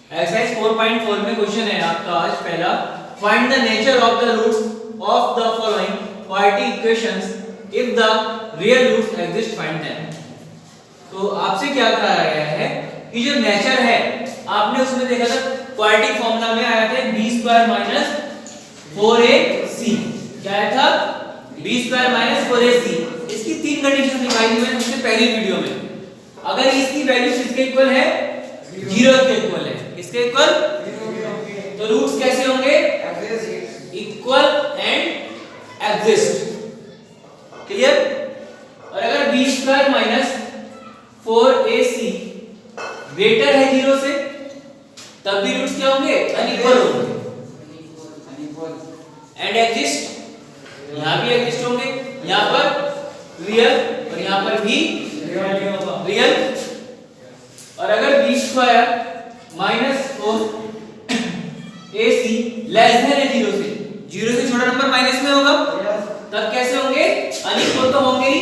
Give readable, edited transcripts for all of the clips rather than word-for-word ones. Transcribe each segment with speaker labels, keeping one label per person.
Speaker 1: Exercise 4.4 में question है आपका आज पहला, find the nature of the roots of the following quadratic equations if the real roots exist find them. तो आपसे क्या कहा गया है कि जो नेचर है, आपने उसमें देखा था क्वाड्रेटिक फॉर्मूला में आया था b² - 4ac। क्या आया था? b² - 4ac। इसकी तीन कंडीशन दिखाई दी मैंने सबसे पहली वीडियो में। अगर इसकी वैल्यू किसके इक्वल है? 0 के इक्वल है। किसके इक्वल? 0। तो रूट्स कैसे होंगे? Equal and exist. क्लियर? और अगर b² - 4ac ग्रेटर है 0 से, तब भी रूट्स क्या होंगे? अनइक्वल होंगे। एंड एग्जिस्ट, यहां भी एग्जिस्ट होंगे, यहां पर रियल और यहां पर भी रियल। और अगर b² - 4ac लेस देन है 0 से, 0 से छोटा नंबर माइनस में होगा, तब कैसे होंगे? अनइक्वल तो होंगे ही।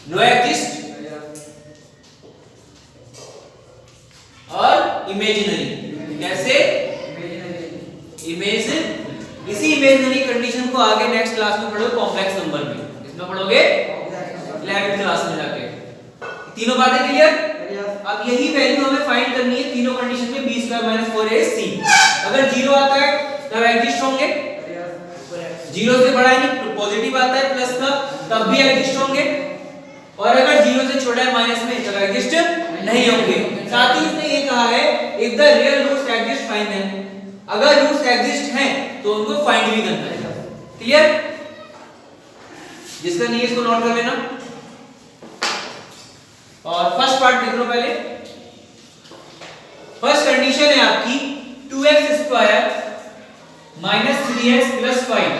Speaker 1: नो एग्जिस्ट और इमेजिनरी। कैसे? इसी इमेजिनरी कंडीशन को आगे नेक्स्ट क्लास में पढ़ोगे, कॉम्प्लेक्स नंबर में। इसमें पढ़ोगे 11th क्लास में जाके। तीनों बातें क्लियर? अब यही वैल्यू हमें फाइंड करनी है तीनों कंडीशन में, b² - 4ac। अगर 0 आता है तब एग्जिस्ट होंगे, 0 से बड़ा यानी पॉजिटिव आता है प्लस का, तब भी एग्जिस्ट होंगे। और अगर 0 से छोटा है माइनस में, तब एग्जिस्ट नहीं होंगे। साथ ही इसने ये कहा है if the real roots exist find them. अगर रूट्स एग्जिस्ट हैं तो उनको फाइंड भी करना है। क्लियर? जिसका नहीं है इसको नोट कर लेना। और फर्स्ट पार्ट देख लो पहले। फर्स्ट कंडीशन है आपकी 2x² - 3x + 5।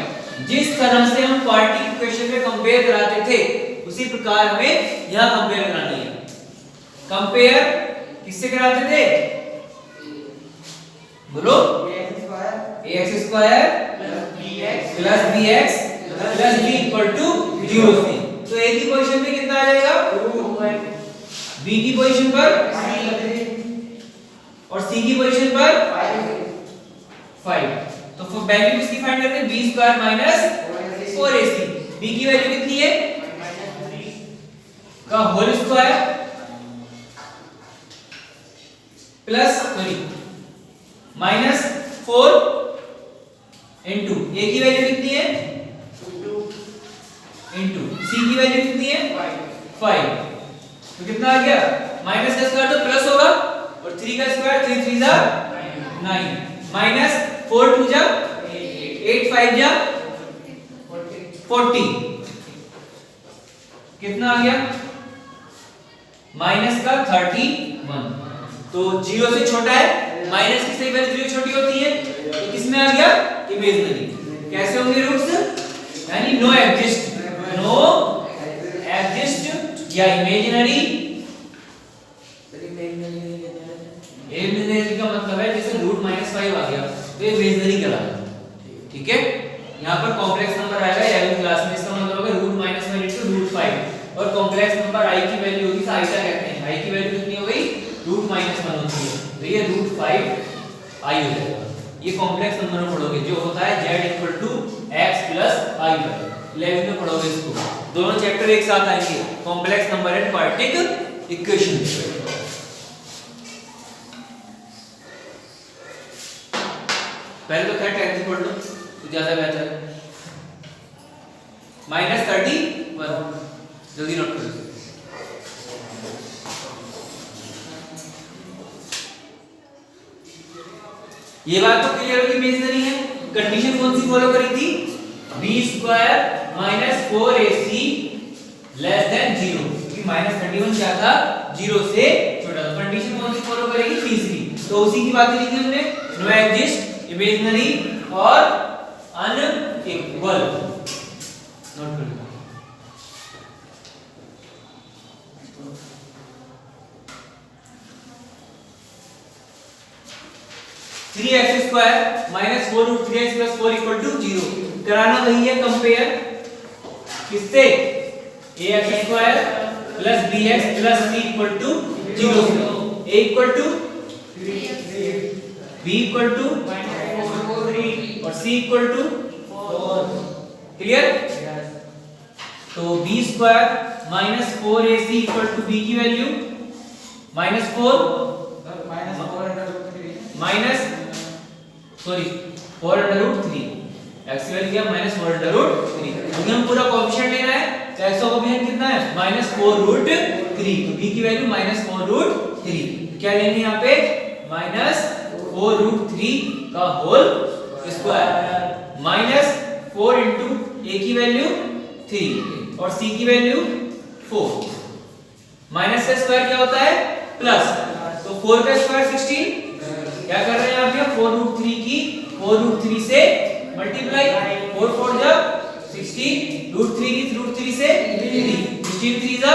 Speaker 1: जिस तरह से हम क्वाड्रेटिक इक्वेशन में कंपेयर कराते थे, उसी प्रकार हमें यहां कंपेयर करानी है। कंपेयर किससे कराते थे? बोलो। ax² + bx + b = 0 से। तो a की पोजीशन पे कितना आ जाएगा? 2, b की पोजीशन पर 3 और c की पोजीशन पर 5। तो वैल्यू किसकी फाइंड करते हैं? b² - 4ac। b की वैल्यू कितनी है? का whole square plus -4 into a की वैल्यू कितनी है? 2 इनटू c की वैल्यू कितनी है? 5। तो कितना आ गया? माइनस का स्क्वायर तो प्लस होगा, और 3 का स्क्वायर 3 3 जा 9 -4 2 जा 8 5 जा 40। कितना आ गया? माइनस का 31। तो 0 से छोटा है, माइनस की सही वैल्यू 0 छोटी होती है, तो किसमें आ गया? इमेजिनरी। कैसे होंगे रूट्स? यानी नो एग्जिस्ट या इमेजिनरी। इमेजिनरी का मतलब है जैसे √-5 आ गया तो इमेजिनरी कहलाएगा। ठीक है? यहां पर कॉम्प्लेक्स नंबर आएगा 11th क्लास में, इसका मतलब होगा √-1 × √5। और कॉम्प्लेक्स नंबर i की वैल्यू होगी, आइटा कहते हैं। i की वैल्यू कितनी हो गई? √-1 होती है, तो ये √5i हो जाएगा। ये कॉम्प्लेक्स नंबर में पढ़ोगे, जो होता है z = x + i। 11th में पढ़ोगे इसको। दोनों चैप्टर एक साथ आएंगे, complex number and quadratic equation. पहले तो खैर 10th पढ़ लो तो ज्यादा बेहतर है। -31 जल्दी नोट करो। ये बात तो क्लियर होगी, इमेजिनरी है। कंडीशन कौन सी फॉलो करी थी? b² - 4ac < 0। क्योंकि -31 क्या था? 0 से छोटा। कंडीशन कौन सी फॉलो करेगी? तीसरी। तो उसी की बात लिखी हमने, नो एग्जिस्ट, इमेजिनरी और अनइक्वल। नोट कर लो। 3x² - 4√3x + 4 = 0। कराना वही है कंपेयर किससे? ax² + bx + c = 0। a equal to b equal to और c इक्वल टू 4। क्लियर? तो b square minus 4ac equal to b की value minus 4 minus sorry 4 under root 3 x की value क्या minus 4 under root 3। क्योंकि हम पूरा coefficient लेना है तो x का कोएफिशिएंट कितना है माइनस 4 रूट 3, तो b की वैल्यू माइनस 4 रूट 3। क्या लेंगे यहाँ पे माइनस 4 रूट 3 का whole square minus 4 into a की वैल्यू 3 और c की वैल्यू 4। माइनस का स्क्वायर क्या होता है प्लस, तो 4 का स्क्वायर 16। क्या कर रहे हैं यहाँ पे 4 रूट 3 की 4 रूट 3 से मल्टीप्लाई 4 4 जा 16 रूट 3 की रूट 3 से 3 16 3 जा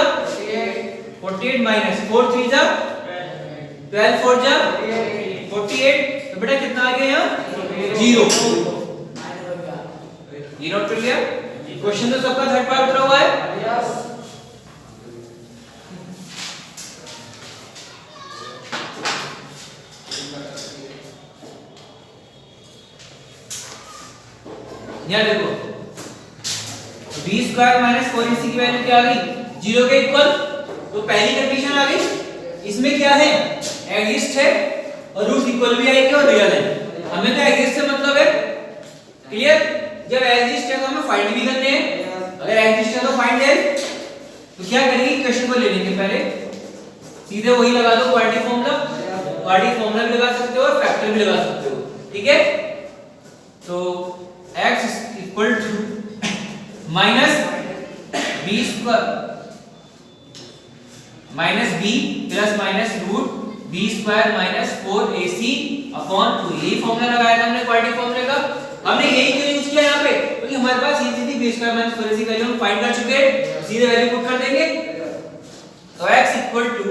Speaker 1: 48 माइनस 4 3 जा 12 4 जा 48। तो बेटा कितना आ गया यहाँ 0 ये नोट कर लिया। क्वेश्चन तो सबका थर्ड पार्ट उतरा हुआ है। यहाँ देखो b स्क्वायर माइनस 4ac की वैल्यू क्या आ गई 0 के इक्वल। तो पहली कंडीशन आ गई, इसमें क्या है एग्जिस्ट है और रूट इक्वल भी आएगी और रियल है। हमें तो एग्जिस्ट से मतलब है। क्लियर? जब एग्जिस्ट है तो हमें फाइंड भी करने हैं। अगर एग्जिस्ट है तो फाइंड है। तो क्या करेंगे क्वेश्चन को ले लेंगे पहले सीधे वही लगा दो क्वाड्रेटिक फॉर्मूला भी लगा सकते हो और फैक्टर भी लगा सकते हो। ठीक है? तो x equal to minus b square minus b plus minus root b square minus 4ac upon 2। यही फॉर्मूला लगाया था हमने क्वाड्रेटिक फॉर्मूले का। हमने यही क्यों यूज किया यहाँ पे क्योंकि हमारे पास ये थी b square minus 4ac value हम फाइंड कर चुके हैं, सीधे वैल्यू पुट कर देंगे। तो x equal to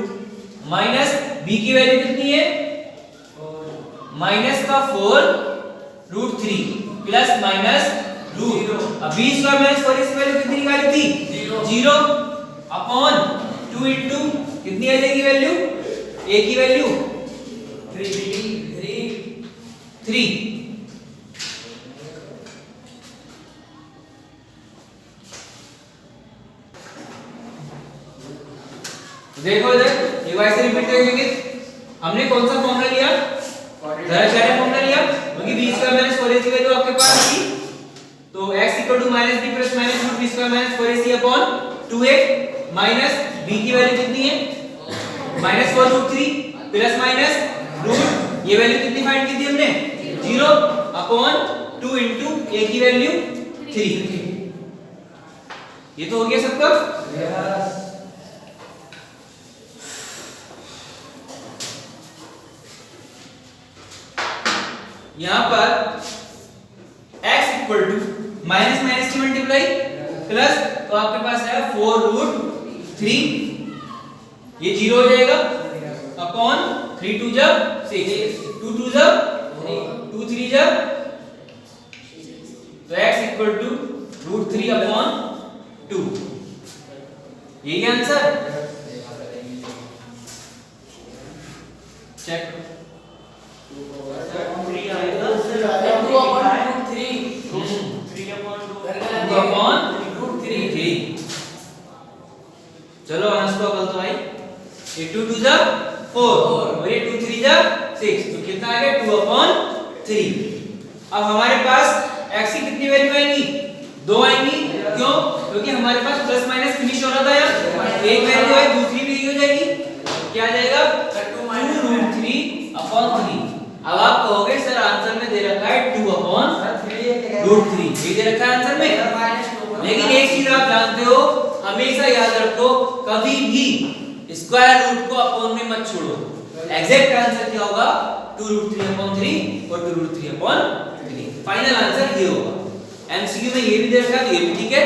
Speaker 1: minus b की वैल्यू कितनी है माइनस का 4 रूट 3 प्लस माइनस रूट। अब b square minus 4ac value कितनी निकाली थी 0 अपॉन 2 इनटू कितनी आ जाएगी वैल्यू a की वैल्यू 3। देखो इधर एक बार से रिपीट करेंगे। हमने कौन सा फॉर्मूला लिया दरअसल फॉर्मूला लिया क्योंकि b स्क्वायर माइनस 4ac की वैल्यू आपके पास थी। तो x equal to minus b plus minus root b square minus 4ac upon 2a minus b की वैल्यू कितनी है minus 4 root 3 plus minus root ये वैल्यू कितनी फाइंड की थी हमने 0 अपॉन 2 इनटू a की वैल्यू 3। ये तो हो गया सबका। यस यहां पर x equal to minus minus की मल्टीप्लाई प्लस, तो आपके पास है 4 रूट 3 ये 0 हो जाएगा अपॉन 3 2 जा 6 2 2 जा 2 3 जा, तो x equal to root 3 upon 2। यही आंसर चेक चलो आंसर को कल तो भाई 2 2 जा 4 और ये 2 3 जा 6, तो कितना आ गया 2 अपॉन 3। अब हमारे पास x की कितनी वैल्यू आएंगी 2 आएंगी। क्यों? क्योंकि हमारे पास प्लस माइनस फिनिश हो रहा था यार, एक वैल्यू है दूसरी भी हो जाएगी। क्या आ जाएगा 2 रूट 3 अपॉन 3। अब आप कहोगे सर आंसर में दे रखा है 2 अपॉन रूट 3, ये दे रखा है आंसर में। लेकिन एक चीज आप जानते हो हमेशा याद रखो कभी भी स्क्वायर रूट को अपॉन में मत छोड़ो। एग्जैक्ट आंसर क्या होगा 2 रूट 3 अपॉन 3 और 2 रूट 3 अपॉन 3। फाइनल आंसर ये होगा। एमसीक्यू में ये भी दे रखा है, ये भी ठीक है।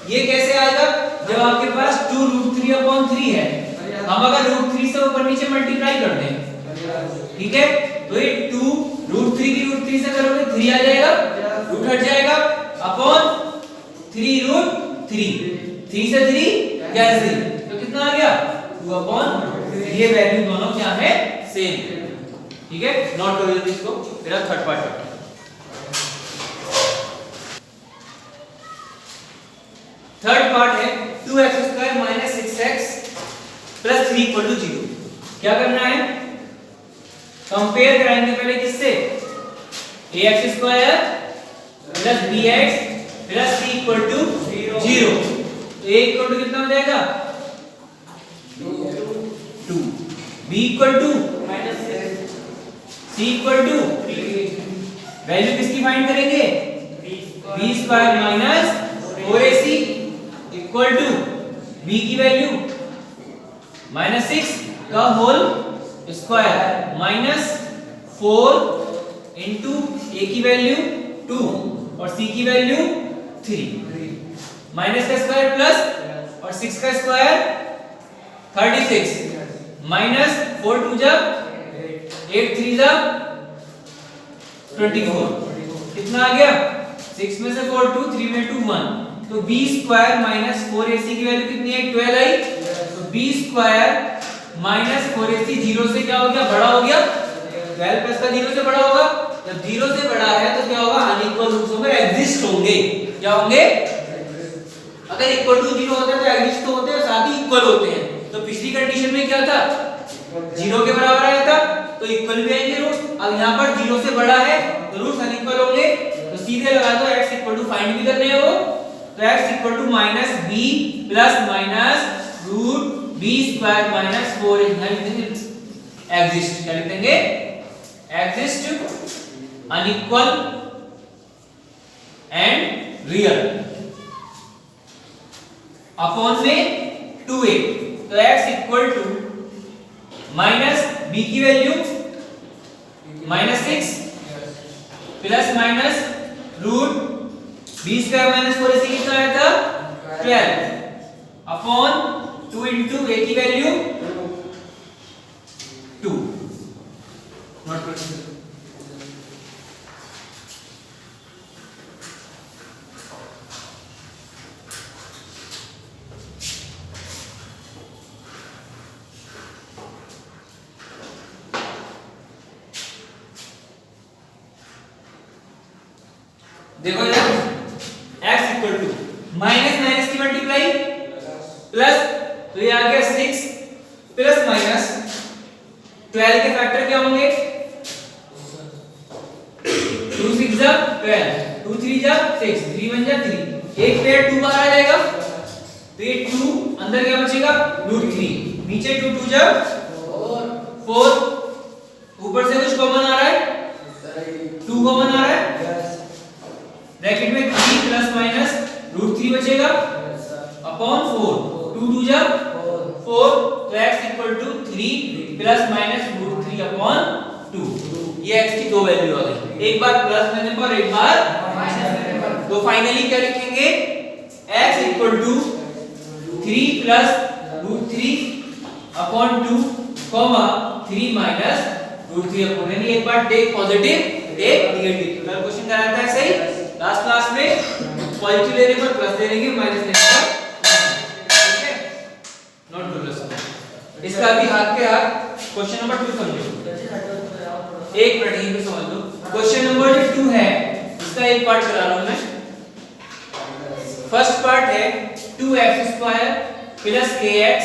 Speaker 1: ये कैसे आएगा जब आपके पास 2 रूट 3 अपॉन 3 है, हम अगर रूट 3 से ऊपर नीचे मल्टीप्लाई कर दें, ठीक है, तो ये 2 रूट 3 की रूट 3 से करोगे 3 आ जाएगा, रूट हट जाएगा अपॉन 3 रूट 3 से 3 कैंसिल, तो कितना आ गया 2 अपॉन ये वैल्यू दोनों क्या है, सेम। ठीक है, नोट करो जल्दी इसको। मेरा थर्ड पार्ट है। थर्ड पार्ट है 2x² - 6x + 3 = 0। क्या करना है, कंपेयर कराएंगे पहले किससे, ax² + bx + c = 0। तो a इक्वल टू कितना हो जाएगा, 2, b equal to -6, c equal to 3। Value किसकी फाइंड करेंगे, b² - 4ac equal to b की वैल्यू -6 का होल स्क्वायर -4 इंटू a की वैल्यू 2 और c की वैल्यू 3, माइनस का स्क्वायर प्लस और 6 का स्क्वायर 36 माइनस 4 2 जा 8 3 जा 24। कितना आ गया, 6 में से 4 2, 3 में 2 1, तो b² - 4ac की वैल्यू कितनी है, 12 आई। तो b² - 4ac 0 से क्या हो गया, बड़ा हो गया। 12 प्लस का 0 से बड़ा होगा। जब 0 से बड़ा है तो क्या होगा, अनइक्वल रूट्स होंगे, एग्जिस्ट होंगे। क्या होंगे, अगर इक्वल टू 0 होता है तो एग्जिस्ट तो होते हैं, साथ ही इक्वल होते हैं। तो पिछली कंडीशन में क्या था, 0 के बराबर आया था तो इक्वल भी आएंगे रूट्स। अब यहाँ पर 0 से बड़ा है तो रूट्स अनइक्वल होंगे। तो सीधे लगा दो, x इक्वल टू फाइंड भी करने हैं वो, तो x equal to -b plus root b² - 4 यहाँ लिख देंगे एग्जिस्ट। क्या लिख देंगे, exist, unequal and real upon में 2a। तो x इक्वल टू -b की value -6 plus root b² - 4ac कितना आया था, 12 अपॉन 2 इंटू a की वैल्यू 2। नोट करो, देखो यार, x इक्वल टू माइनस की मल्टीप्लाई प्लस, तो ये आ गया 6 प्लस माइनस 12 के फैक्टर क्या होंगे, 2 6 जा 12, 2 3 जा 6, 3 1 जा 3, एक पेयर 2 बाहर आ जाएगा तो ये 2 अंदर क्या बचेगा, √3, नीचे 2 2 जा 4, ऊपर से कुछ कॉमन आ रहा है, 2 कॉमन आ रहा है, ब्रैकेट में 3 प्लस माइनस √3 बचेगा अपॉन 4, 2 2 जा 4, तो x equal to 3 plus minus √3 upon 2। ये x की दो वैल्यू आ गई, एक बार प्लस लेने पर एक बार माइनस लेने पर। तो फाइनली क्या लिखेंगे, x equal to 3 plus √3 upon 2 comma 3 minus √3 upon, यानी एक बार टेक पॉजिटिव टेक नेगेटिव। कल क्वेश्चन कराया था ऐसे ही लास्ट क्लास में, पॉजिटिव लेने पर प्लस दे देंगे, माइनस लेने पर, ठीक है, नोट कर लो सब। इसका अभी हाथ के हाथ क्वेश्चन नंबर 2 समझो, एक मिनट यहीं पे समझ लो। क्वेश्चन नंबर जो 2 है इसका एक पार्ट करा रहा हूं मैं। फर्स्ट पार्ट है 2x² plus kx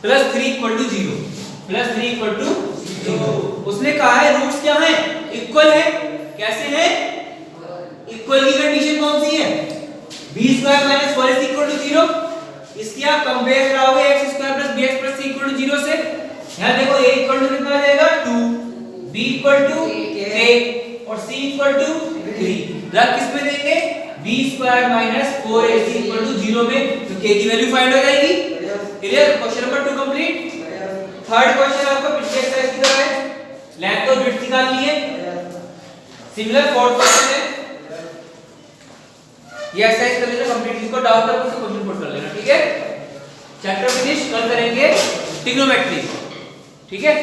Speaker 1: plus 3 equal to 0, plus 3 equal to 0। उसने कहा है रूट्स क्या हैं, इक्वल है। कैसे है, इक्वल की कंडीशन कौन सी है, b² - 4ac इक्वल टू 0। इसकी आप कंपेयर कराओगे x² + bx + c equal to 0 से। यहां देखो a इक्वल टू कितना आ जाएगा 2, b इक्वल टू k और c इक्वल टू 3। रख किस में देंगे, b² - 4ac इक्वल टू 0 में, तो k की वैल्यू फाइंड हो जाएगी। Clear, question number 2 complete. Third question आपका पिछले एक्सरसाइज की तरह है, लेंथ और विड्थ निकाल लिए। सिमिलर फोर्थ क्वेश्चन है, ये एक्सरसाइज कर लेना कंप्लीट, इसको डाउट है तो क्वेश्चन पुट कर लेना, ठीक है। चैप्टर फिनिश, कल करेंगे ट्रिग्नोमेट्री, ठीक है।